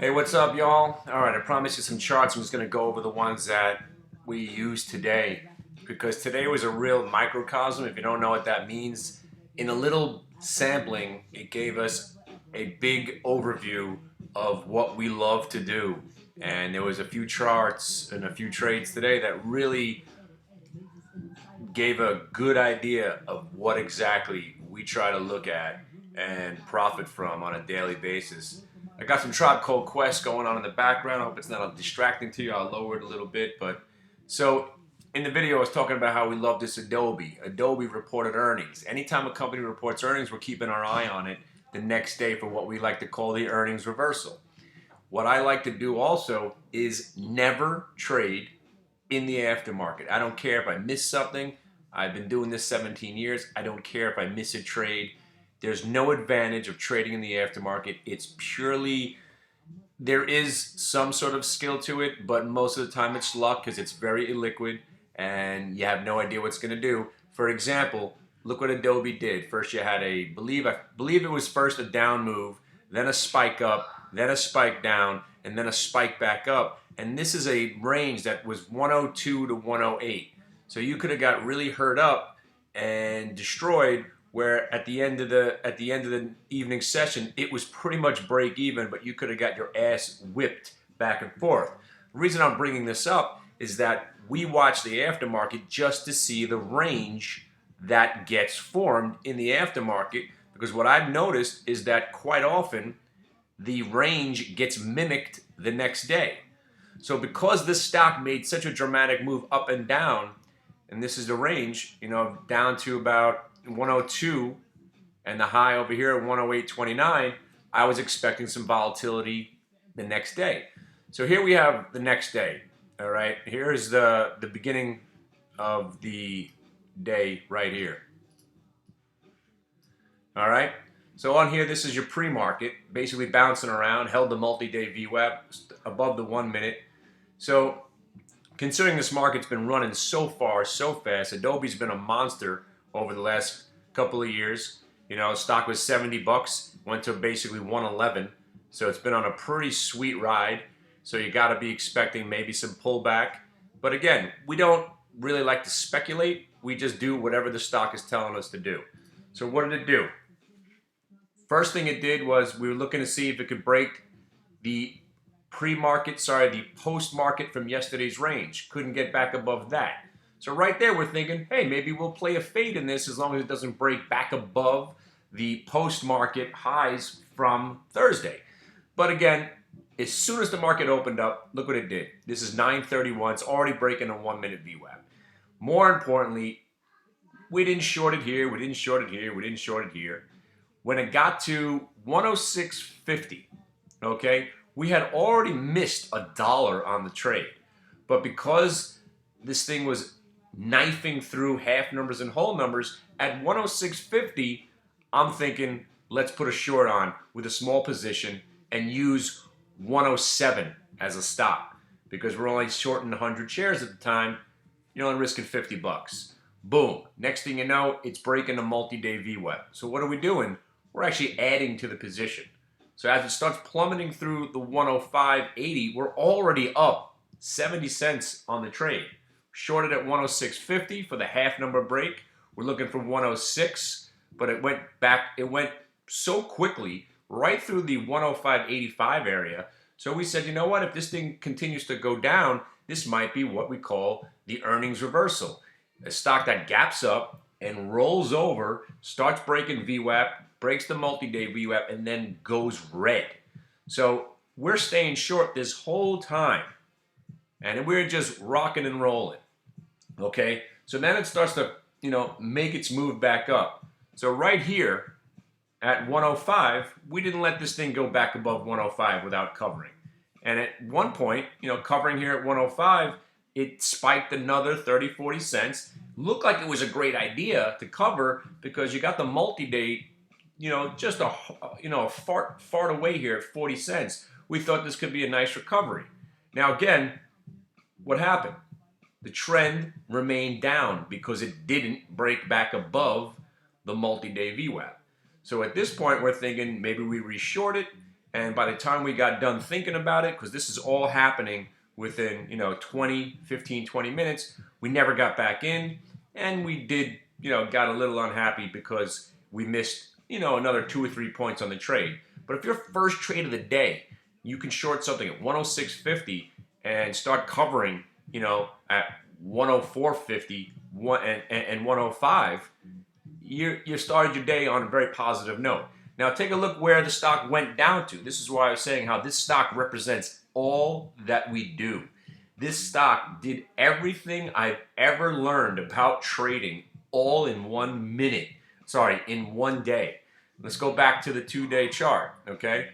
Hey, what's up, y'all? All right, I promised you some charts. I'm just going to go over the ones that we used today because today was a real microcosm. If you don't know what that means, in a little sampling, it gave us a big overview of what we love to do. And there was a few charts and a few trades today that really gave a good idea of what exactly we try to look at and profit from on a daily basis. I got some Tribe Called Quest going on in the background. I hope it's not distracting to you. I'll lower it a little bit. So in the video, I was talking about how we love this Adobe. Adobe reported earnings. Anytime a company reports earnings, we're keeping our eye on it the next day for what we like to call the earnings reversal. What I like to do also is never trade in the aftermarket. I don't care if I miss something. I've been doing this 17 years. I don't care if I miss a trade. There's no advantage of trading in the aftermarket. It's purely, there is some sort of skill to it, but most of the time it's luck because it's very illiquid and you have no idea what's going to do. For example, look what Adobe did. First you had I believe it was first a down move, then a spike up, then a spike down, and then a spike back up. And this is a range that was 102 to 108. So you could have got really hurt up and destroyed, where at the end of the evening session it was pretty much break even, but you could have got your ass whipped back and forth. The reason I'm bringing this up is that we watch the aftermarket just to see the range that gets formed in the aftermarket, because what I've noticed is that quite often the range gets mimicked the next day. So because this stock made such a dramatic move up and down, and this is the range, down to about 102 and the high over here at 108.29, I was expecting some volatility the next day. So here we have the next day. All right, here's the beginning of the day right here. All right, so on here, this is your pre-market, basically bouncing around, held the multi-day VWAP above the 1 minute. So considering this market's been running so far, so fast, Adobe's been a monster over the last couple of years. Stock was 70 bucks, went to basically 111. So it's been on a pretty sweet ride. So you got to be expecting maybe some pullback. But again, we don't really like to speculate. We just do whatever the stock is telling us to do. So what did it do? First thing it did was we were looking to see if it could break the the post-market from yesterday's range. Couldn't get back above that. So right there we're thinking, hey, maybe we'll play a fade in this as long as it doesn't break back above the post-market highs from Thursday. But again, as soon as the market opened up, look what it did. This is 9:31. It's already breaking a 1 minute VWAP. More importantly, we didn't short it here, we didn't short it here, we didn't short it here. When it got to 106.50, okay, we had already missed $1 on the trade. But because this thing was knifing through half numbers and whole numbers, at 106.50, I'm thinking, let's put a short on with a small position and use 107 as a stop, because we're only shorting 100 shares at the time, you're only risking 50 bucks. Boom. Next thing you know, it's breaking a multi-day VWAP. So what are we doing? We're actually adding to the position. So as it starts plummeting through the 105.80, we're already up 70 cents on the trade. Shorted at 106.50 for the half number break. We're looking for 106, but it went so quickly right through the 105.85 area. So we said, you know what, if this thing continues to go down, this might be what we call the earnings reversal. A stock that gaps up and rolls over, starts breaking VWAP, breaks the multi-day VWAP, and then goes red. So we're staying short this whole time, and we're just rocking and rolling. Okay, so then it starts to make its move back up. So right here at 105, we didn't let this thing go back above 105 without covering. And at one point, covering here at 105, it spiked another 30-40 cents. Looked like it was a great idea to cover because you got the multi-day, just a fart away here at 40 cents. We thought this could be a nice recovery. Now again, what happened? The trend remained down because it didn't break back above the multi-day VWAP. So at this point, we're thinking maybe we reshort it And by the time we got done thinking about it, because this is all happening within 15, 20 minutes, we never got back in, and we did got a little unhappy because we missed another 2 or 3 points on the trade. But if your first trade of the day, you can short something at 106.50 and start covering at 104.50 and 105, you started your day on a very positive note. Now take a look where the stock went down to. This is why I was saying how this stock represents all that we do. This stock did everything I've ever learned about trading all in 1 minute. Sorry, in 1 day. Let's go back to the 2-day chart, okay?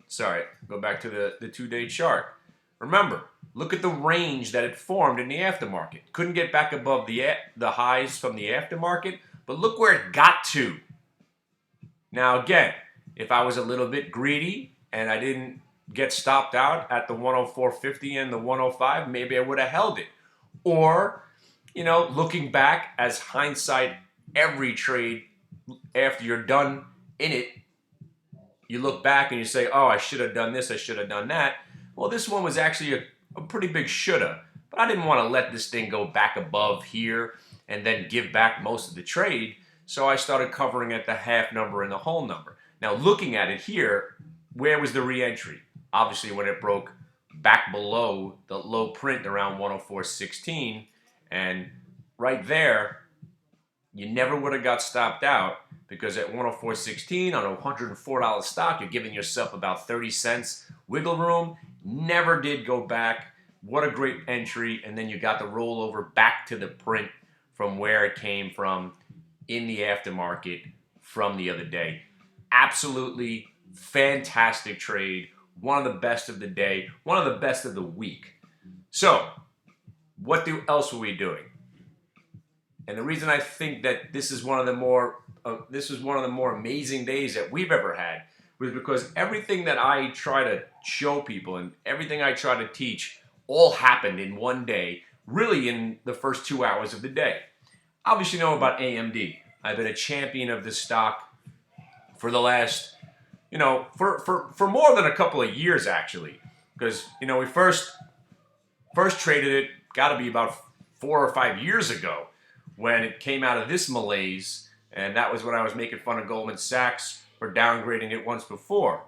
Sorry, go back to the 2-day chart. Remember, look at the range that it formed in the aftermarket. Couldn't get back above the highs from the aftermarket, but look where it got to. Now again, if I was a little bit greedy and I didn't get stopped out at the 104.50 and the 105, maybe I would have held it. Or, looking back, as hindsight, every trade, after you're done in it, you look back and you say, oh, I should have done this, I should have done that. Well, this one was actually a pretty big shoulda, but I didn't want to let this thing go back above here and then give back most of the trade. So I started covering at the half number and the whole number. Now looking at it here, where was the re-entry? Obviously when it broke back below the low print around 104.16, and right there, you never would have got stopped out, because at 104.16 on a $104 stock, you're giving yourself about 30 cents wiggle room. Never did go back. What a great entry. And then you got the rollover back to the print from where it came from in the aftermarket from the other day. Absolutely fantastic trade. One of the best of the day. One of the best of the week. So, what else were we doing? And the reason I think that this is one of the more amazing days that we've ever had was because everything that I try to show people and everything I try to teach all happened in 1 day, really in the first 2 hours of the day. Obviously, you know about AMD. I've been a champion of this stock for the last, for more than a couple of years actually, because we first traded it, got to be about 4 or 5 years ago, when it came out of this malaise, and that was when I was making fun of Goldman Sachs for downgrading it once before.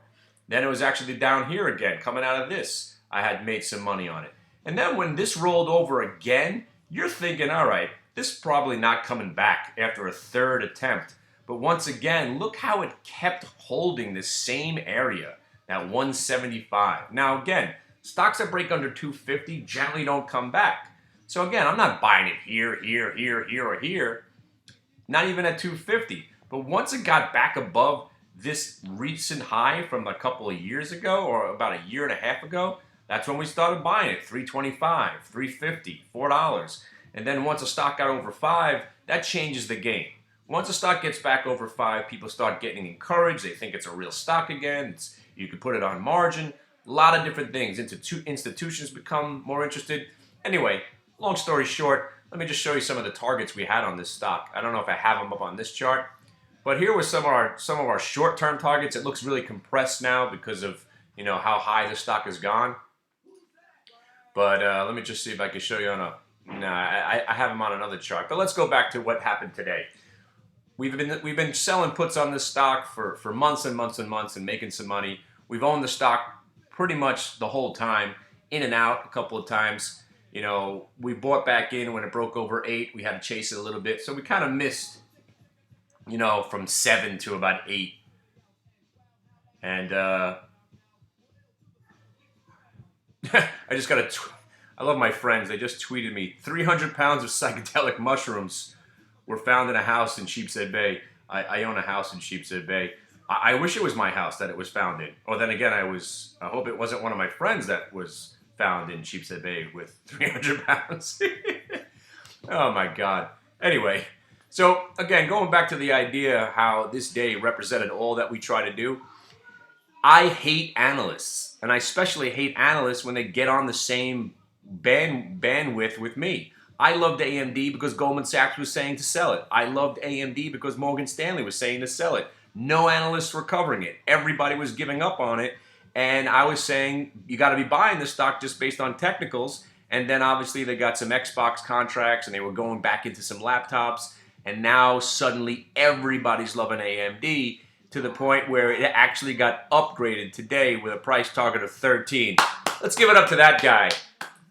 Then it was actually down here again, coming out of this. I had made some money on it. And then when this rolled over again, you're thinking, all right, this is probably not coming back after a third attempt. But once again, look how it kept holding the same area, that 175. Now again, stocks that break under 250 generally don't come back. So again, I'm not buying it here, or here. Not even at 250. But once it got back above this recent high from a couple of years ago, or about a year and a half ago, that's when we started buying it. $3.25, $3.50, $4. And then once a stock got over 5, that changes the game. Once a stock gets back over 5, people start getting encouraged. They think it's a real stock again. You can put it on margin. A lot of different things. Institutions become more interested. Anyway, long story short, let me just show you some of the targets we had on this stock. I don't know if I have them up on this chart, but here were some of our short-term targets. It looks really compressed now because of how high the stock has gone. But let me just see if I can show you on a. Nah, I have them on another chart. But let's go back to what happened today. We've been selling puts on this stock for months and months and months and making some money. We've owned the stock pretty much the whole time, in and out a couple of times. We bought back in when it broke over 8. We had to chase it a little bit. So we kind of missed, from 7 to about 8. And I just got I love my friends. They just tweeted me, 300 pounds of psychedelic mushrooms were found in a house in Sheepshead Bay. I own a house in Sheepshead Bay. I wish it was my house that it was found in. Or then again, I hope it wasn't one of my friends that was found in Sheepshead Bay with 300 pounds. Oh my God. Anyway, so again, going back to the idea how this day represented all that we try to do, I hate analysts, and I especially hate analysts when they get on the same bandwidth with me. I loved AMD because Goldman Sachs was saying to sell it. I loved AMD because Morgan Stanley was saying to sell it. no analysts were covering it. Everybody was giving up on it. And I was saying, you got to be buying this stock just based on technicals. And then obviously they got some Xbox contracts and they were going back into some laptops. And now suddenly everybody's loving AMD to the point where it actually got upgraded today with a price target of 13. Let's give it up to that guy.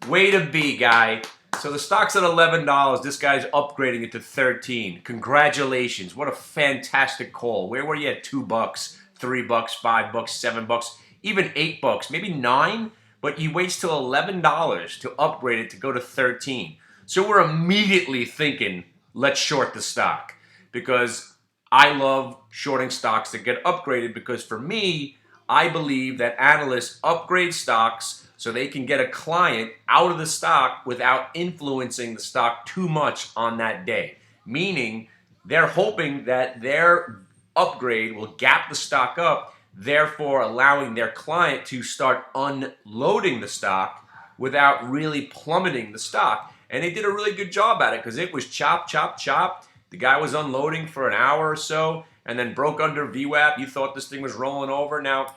Way to be, guy. So the stock's at $11. This guy's upgrading it to 13. Congratulations. What a fantastic call. Where were you at $2, $3, $5, $7, even $8, maybe $9? But you wait till $11 to upgrade it to go to 13. So we're immediately thinking, let's short the stock. Because I love shorting stocks that get upgraded because for me, I believe that analysts upgrade stocks so they can get a client out of the stock without influencing the stock too much on that day. Meaning, they're hoping that their upgrade will gap the stock up, therefore allowing their client to start unloading the stock without really plummeting the stock. And they did a really good job at it because it was chop, chop, chop. The guy was unloading for an hour or so and then broke under VWAP. You thought this thing was rolling over. Now,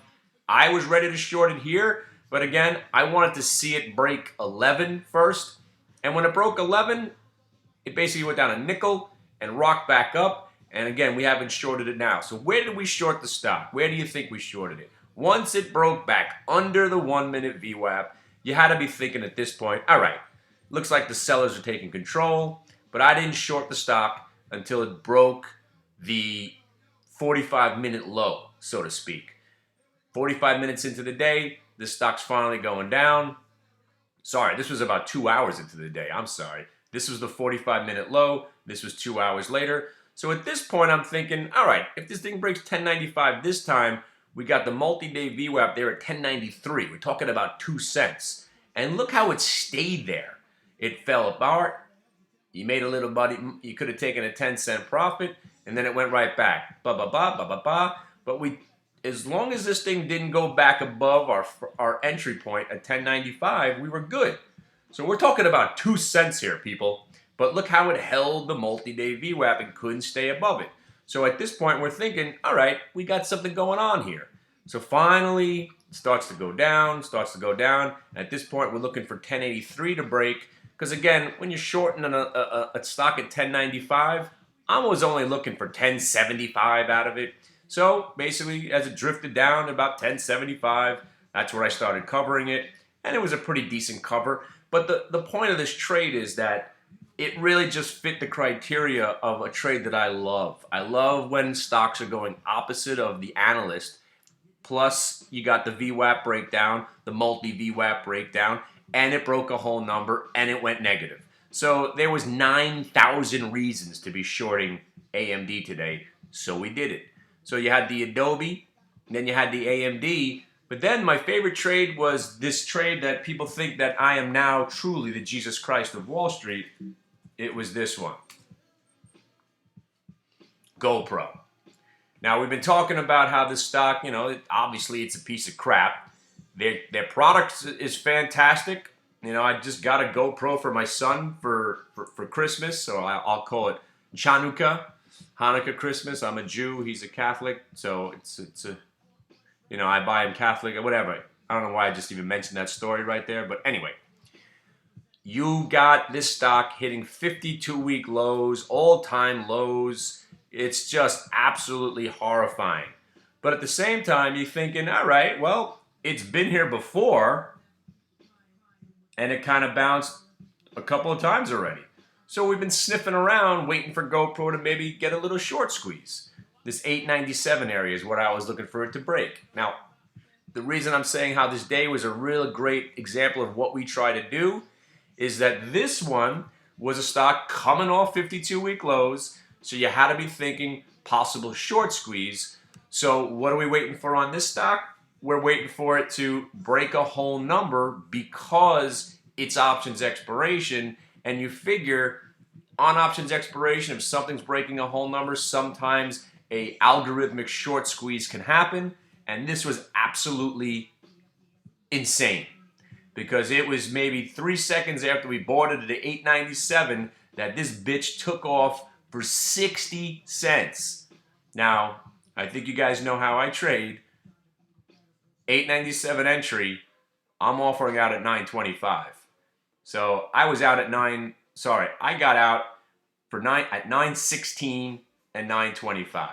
I was ready to short it here, but again, I wanted to see it break 11 first. And when it broke 11, it basically went down a nickel and rocked back up. And again, we haven't shorted it now. So where did we short the stock? Where do you think we shorted it? Once it broke back under the 1 minute VWAP, you had to be thinking at this point, all right, looks like the sellers are taking control, but I didn't short the stock until it broke the 45-minute low, so to speak. 45 minutes into the day, the stock's finally going down. Sorry, this was about 2 hours into the day. I'm sorry. This was the 45-minute low. This was 2 hours later. So at this point, I'm thinking, all right, if this thing breaks 1095 this time, we got the multi-day VWAP there at 1093. We're talking about 2 cents. And look how it stayed there. It fell apart. You made a little money. You could have taken a 10-cent profit, and then it went right back. But as long as this thing didn't go back above our entry point at 1095, we were good. So we're talking about 2 cents here, people. But look how it held the multi-day VWAP and couldn't stay above it. So at this point, we're thinking, all right, we got something going on here. So finally, it starts to go down. At this point, we're looking for 1083 to break. Because again, when you're shorting a stock at 1095, I was only looking for 1075 out of it. So basically, as it drifted down to about 1075, that's where I started covering it. And it was a pretty decent cover. But the point of this trade is that it really just fit the criteria of a trade that I love. I love when stocks are going opposite of the analyst. Plus, you got the VWAP breakdown, the multi-VWAP breakdown, and it broke a whole number, and it went negative. So there was 9,000 reasons to be shorting AMD today, so we did it. So you had the Adobe, then you had the AMD, but then my favorite trade was this trade that people think that I am now truly the Jesus Christ of Wall Street. It was this one. GoPro. Now, we've been talking about how this stock, obviously it's a piece of crap. Their product is fantastic. I just got a GoPro for my son for Christmas, so I'll call it Hanukkah Christmas. I'm a Jew, he's a Catholic, so it's I buy him Catholic or whatever. I don't know why I just even mentioned that story right there, but anyway. You got this stock hitting 52-week lows, all-time lows. It's just absolutely horrifying. But at the same time, you're thinking, all right, well, it's been here before, and it kind of bounced a couple of times already. So we've been sniffing around, waiting for GoPro to maybe get a little short squeeze. This 897 area is what I was looking for it to break. Now, the reason I'm saying how this day was a real great example of what we try to do is that this one was a stock coming off 52-week lows, so you had to be thinking possible short squeeze. So what are we waiting for on this stock? We're waiting for it to break a whole number because it's options expiration, and you figure on options expiration, if something's breaking a whole number, sometimes a algorithmic short squeeze can happen, and this was absolutely insane. Because it was maybe 3 seconds after we bought it at 897 that this bitch took off for 60 cents. Now, I think you guys know how I trade. 897 entry, I'm offering out at 925. So I was out at I got out for at 916 and 925.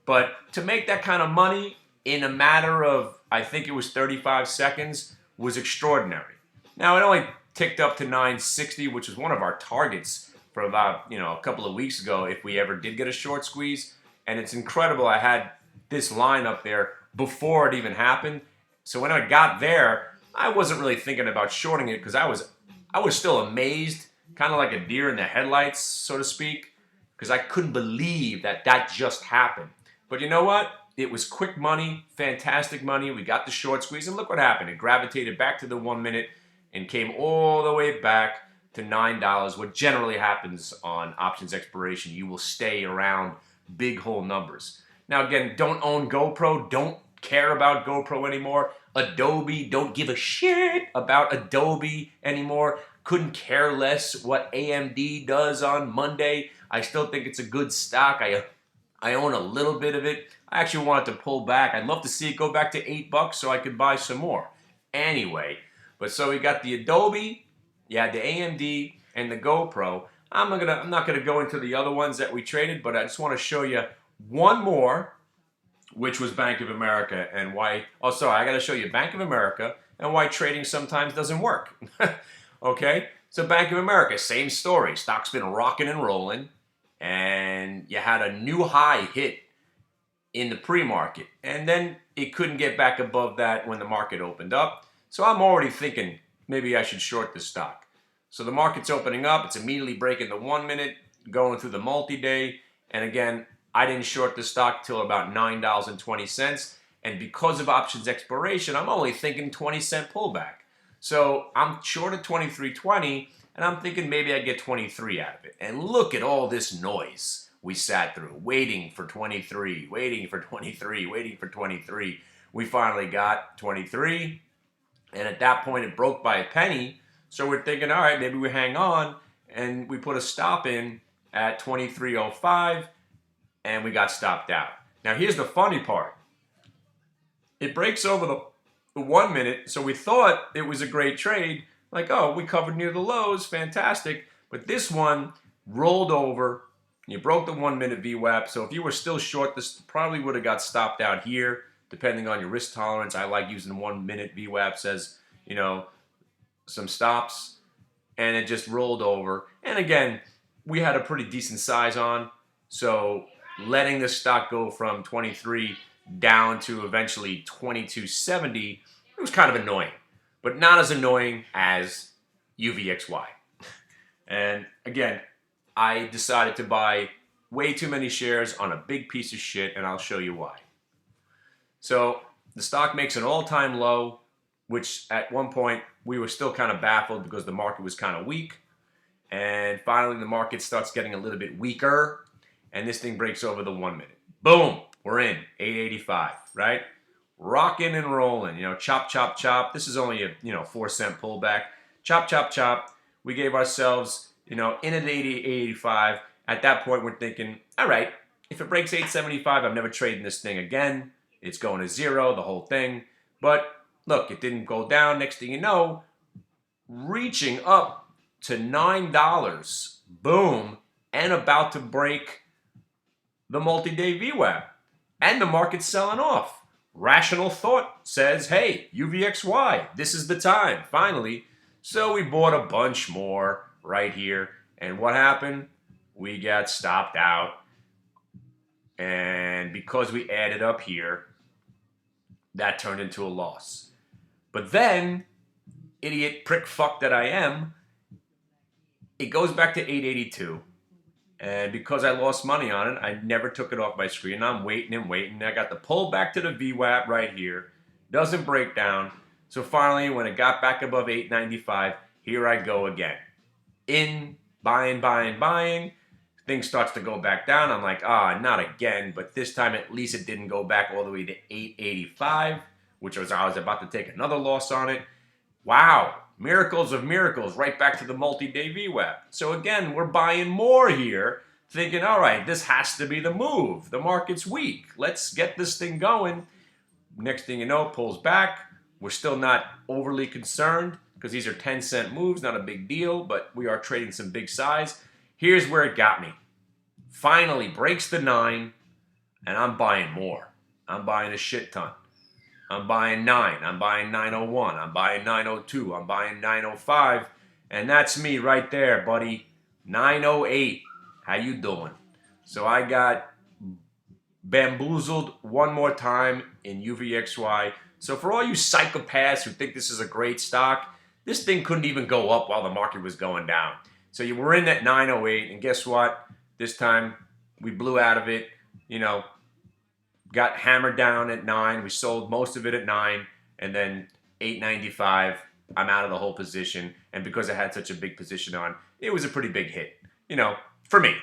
But to make that kind of money in a matter of, I think it was 35 seconds, was extraordinary. Now it only ticked up to 960, which was one of our targets for about, a couple of weeks ago if we ever did get a short squeeze. And it's incredible. I had this line up there before it even happened. So when I got there, I wasn't really thinking about shorting it because I was still amazed, kind of like a deer in the headlights, so to speak, because I couldn't believe that just happened. But you know what? It was quick money, fantastic money. We got the short squeeze, and look what happened. It gravitated back to the 1 minute and came all the way back to $9. What generally happens on options expiration, you will stay around big whole numbers. Now again, don't own GoPro, don't care about GoPro anymore. Adobe, don't give a shit about Adobe anymore. Couldn't care less what AMD does on Monday. I still think it's a good stock. I own a little bit of it. I actually wanted to pull back. I'd love to see it go back to $8 so I could buy some more. Anyway, but so we got the Adobe, the AMD, and the GoPro. I'm not gonna go into the other ones that we traded, but I just want to show you one more, which was Bank of America, and why. Oh, sorry, I got to show you Bank of America and why trading sometimes doesn't work. Okay, so Bank of America, same story. Stock's been rocking and rolling, and you had a new high hit in the pre-market, and then it couldn't get back above that when the market opened up. So I'm already thinking maybe I should short this stock. So the market's opening up, it's immediately breaking the 1 minute, going through the multi-day, and again, I didn't short the stock till about $9.20, and because of options expiration, I'm only thinking 20-cent pullback. So I'm short at 23.20, and I'm thinking maybe I get 23 out of it. And look at all this noise we sat through, waiting for 23, waiting for 23, waiting for 23. We finally got 23, and at that point it broke by a penny. So we're thinking, all right, maybe we hang on, and we put a stop in at 23.05, and we got stopped out. Now here's the funny part. It breaks over the 1 minute, so we thought it was a great trade. Like, oh, we covered near the lows, fantastic. But this one rolled over. You broke the 1 minute VWAP, so if you were still short, this probably would have got stopped out here, depending on your risk tolerance. I like using 1 minute VWAPs as, some stops, and it just rolled over. And again, we had a pretty decent size on, so letting the stock go from 23 down to eventually 22.70, it was kind of annoying, but not as annoying as UVXY. And again, I decided to buy way too many shares on a big piece of shit, and I'll show you why. So the stock makes an all-time low, which at one point we were still kind of baffled because the market was kind of weak. And finally the market starts getting a little bit weaker, and this thing breaks over the 1 minute. Boom, we're in 885, right? Rocking and rolling, chop, chop, chop. This is only a 4 cent pullback. Chop, chop, chop. We gave ourselves, in at 885. At that point, we're thinking, all right, if it breaks 875, I'm never trading this thing again. It's going to zero, the whole thing. But look, it didn't go down. Next thing you know, reaching up to $9, boom, and about to break the multi-day VWAP. And the market's selling off. Rational thought says, hey, UVXY, this is the time, finally. So we bought a bunch more right here. And what happened? We got stopped out. And because we added up here, that turned into a loss. But then, idiot prick fuck that I am, it goes back to 882. And because I lost money on it, I never took it off my screen. I'm waiting and waiting. I got the pull back to the VWAP right here. Doesn't break down. So finally, when it got back above 895, here I go again. In, buying, buying, buying. Thing starts to go back down. I'm like, not again. But this time, at least it didn't go back all the way to 885, which was I was about to take another loss on it. Wow. Miracles of miracles, right back to the multi-day VWAP. So again, we're buying more here, thinking, all right, this has to be the move. The market's weak. Let's get this thing going. Next thing you know, pulls back. We're still not overly concerned because these are 10-cent moves, not a big deal, but we are trading some big size. Here's where it got me. Finally breaks the 9, and I'm buying more. I'm buying a shit ton. I'm buying 9. I'm buying 901. I'm buying 902. I'm buying 905. And that's me right there, buddy. 908. How you doing? So I got bamboozled one more time in UVXY. So for all you psychopaths who think this is a great stock, this thing couldn't even go up while the market was going down. So you were in at 908, and guess what? This time we blew out of it, you know, got hammered down at 9. We sold most of it at 9, and then 895, I'm out of the whole position. And because I had such a big position on, it was a pretty big hit. You know, for me,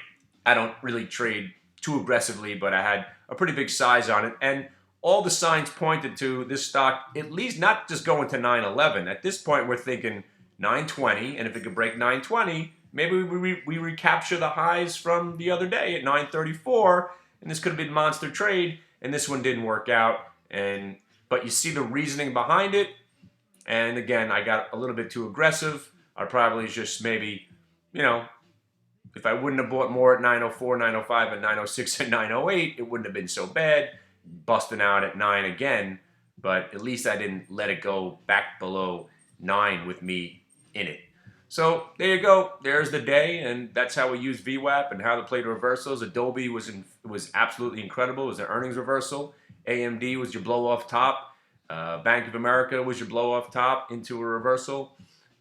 I don't really trade too aggressively, but I had a pretty big size on it. And all the signs pointed to this stock, at least not just going to 911. At this point, we're thinking 920, and if it could break 920, maybe we recapture the highs from the other day at 934, and this could have been monster trade, and this one didn't work out. But you see the reasoning behind it, and again, I got a little bit too aggressive. I probably just maybe, you know, if I wouldn't have bought more at 904, 905, and 906 and 908, it wouldn't have been so bad. Busting out at 9 again, but at least I didn't let it go back below 9 with me in it. So there you go. There's the day, and that's how we use VWAP and how to play the reversals. Adobe was absolutely incredible. It was an earnings reversal. AMD was your blow off top. Bank of America was your blow off top into a reversal.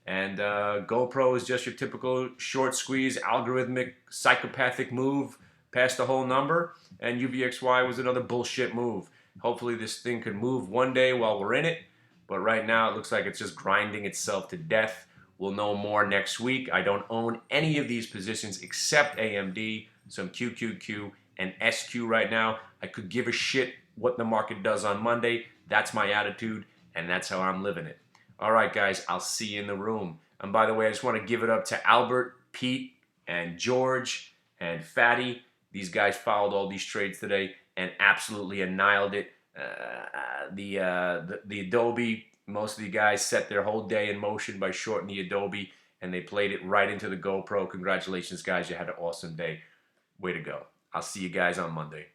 And GoPro is just your typical short squeeze, algorithmic, psychopathic move past the whole number. And UVXY was another bullshit move. Hopefully this thing could move one day while we're in it. But right now it looks like it's just grinding itself to death. We'll know more next week. I don't own any of these positions except AMD, some QQQ, and SQ right now. I could give a shit what the market does on Monday. That's my attitude, and that's how I'm living it. All right, guys, I'll see you in the room. And by the way, I just want to give it up to Albert, Pete, and George, and Fatty. These guys followed all these trades today and absolutely annihilated it. The Adobe, most of the guys set their whole day in motion by shorting the Adobe, and they played it right into the GoPro. Congratulations, guys. You had an awesome day. Way to go. I'll see you guys on Monday.